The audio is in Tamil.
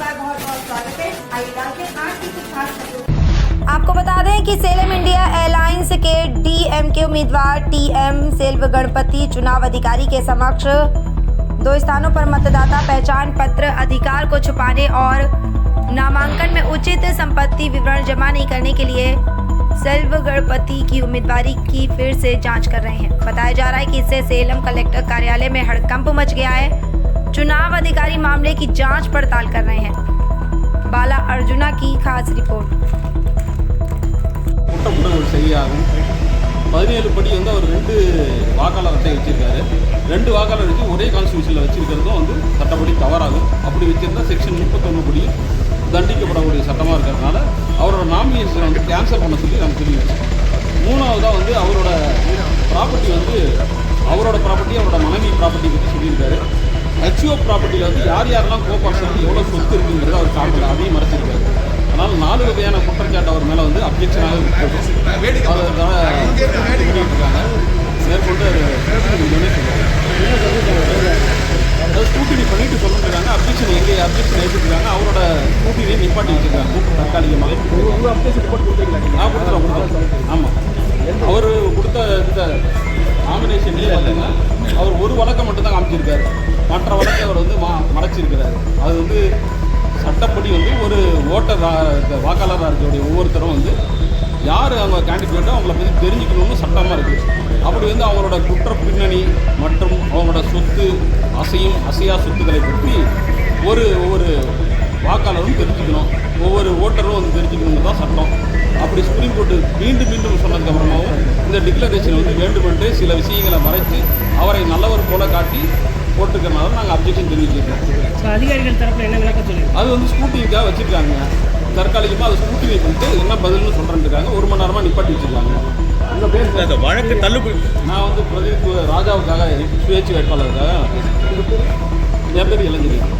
बार बहुत बहुत स्वागत है। आइए जानते हैं आज की कुछ खास खबरों। आपको बता दें कि सेलम इंडिया एलायंस के डीएमके उम्मीदवार टीएम सेल्व गणपति चुनाव अधिकारी के समक्ष 2 स्थानों पर मतदाता पहचान पत्र अधिकार को छुपाने और नामांकन में उचित संपत्ति विवरण जमा नहीं करने के लिए सेल्व गणपति की उम्मीदवारी की फिर से जांच कर रहे हैं। बताया जा रहा है कि इससे सेलम कलेक्टर कार्यालय में हड़कंप मच गया है। चुनाव अधिकारी मामले की जांच पड़ताल कर रहे हैं। बाला अर्जुना की खास रिपोर्ट। குற்றமுறை சரியாகும் 17 படி வந்து அவர் 2 வாக்காளர் அட்டை வச்சிருக்காரு. 2 வாக்காளர் வச்சு ஒரே கான்ஸ்டியூஷனில் வச்சிருக்கிறதும் வந்து சட்டப்படி தவறாகும். அப்படி வச்சிருந்தா செக்ஷன் 31 படி தண்டிக்கப்படக்கூடிய சட்டமாக இருக்கிறதுனால அவரோட நாமினேஷனை வந்து கேன்சல் பண்ண சொல்லி நம்ம சொல்லி வச்சோம். 3வதாக வந்து அவரோட ப்ராப்பர்ட்டி வந்து அவரோட ப்ராப்பர்ட்டி அவரோட மனைவி ப்ராப்பர்ட்டி பற்றி சொல்லியிருக்காரு. ஹெச்ஓ ப்ராப்பர்ட்டியில் வந்து யாரெல்லாம் கோபார்சன் எவ்வளோ சொத்து இருக்குங்கிறத அவர் காட்டல, அதையும் மறைச்சிருக்காரு. அதனால் 4 வகையான குற்றச்சாட்டு அவர் மேலே வந்து அப்ஜெக்ஷனாக இருக்காங்க. மேற்கொண்டு அதாவது ஸ்கூட்டினி பண்ணிட்டு சொல்லிட்டுருக்காங்க. அப்ஜெக்ஷன் எங்கே அப்ஜெக்ஷன் எடுத்துருக்காங்க. அவரோட ஸ்கூட்டினை நிப்பாட்டி வச்சுருக்காங்க தற்காலிகமாக. கொடுத்துருவோம். ஆமாம், அவர் கொடுத்த இந்த நாமினேஷன் இல்லைன்னா அவர் ஒரு வழக்கை மட்டும்தான் காமிச்சிருக்காரு. மற்ற வழக்கை அவர் வந்து மறைச்சிருக்கிறாரு. அது வந்து சட்டப்படி வந்து ஒரு ஓட்டர் வாக்காளராக இருக்கக்கூடிய ஒவ்வொருத்தரும் வந்து யார் அவங்க கேண்டிடேட்டோ அவங்கள பற்றி தெரிஞ்சுக்கணும்னு சட்டமாக இருக்குது. அப்படி வந்து அவங்களோட குற்ற பின்னணி மற்றும் அவங்களோட சொத்து அசையும் அசையா சொத்துக்களை பற்றி ஒவ்வொரு வாக்காளரும் தெரிஞ்சுக்கணும், ஒவ்வொரு ஓட்டரும் வந்து தெரிஞ்சுக்கணும்னு தான் சட்டம். அப்படி சுப்ரீம் கோர்ட்டு மீண்டும் சொன்னதுக்கப்புறமாவும் இந்த டிக்ளரேஷன் வந்து வேண்டுமென்றே சில விஷயங்களை மறைத்து அவரை நல்லவர் போல காட்டி போட்டிருக்கனால நாங்கள் அப்ஜெக்ஷன் தெரிவிச்சிருக்கோம். அதிகாரிகள் தரப்பில் என்ன விளக்கம் சொல்லி அது வந்து ஸ்கூட்டிக்காக வச்சுருக்காங்க. தற்காலிகமாக அது ஸ்கூட்டினை பண்ணிட்டு என்ன பதில்னு சொல்கிறேன்ருக்காங்க. 1 மணி நேரமாக நிப்பாட்டி வச்சுருக்காங்க. உங்கள் பேர் வழக்கு தள்ளுபடி. நான் வந்து பிரதீப் ராஜாவுக்காக சுயேட்சை வேட்பாளருக்காக என் பேர் இளைஞர்.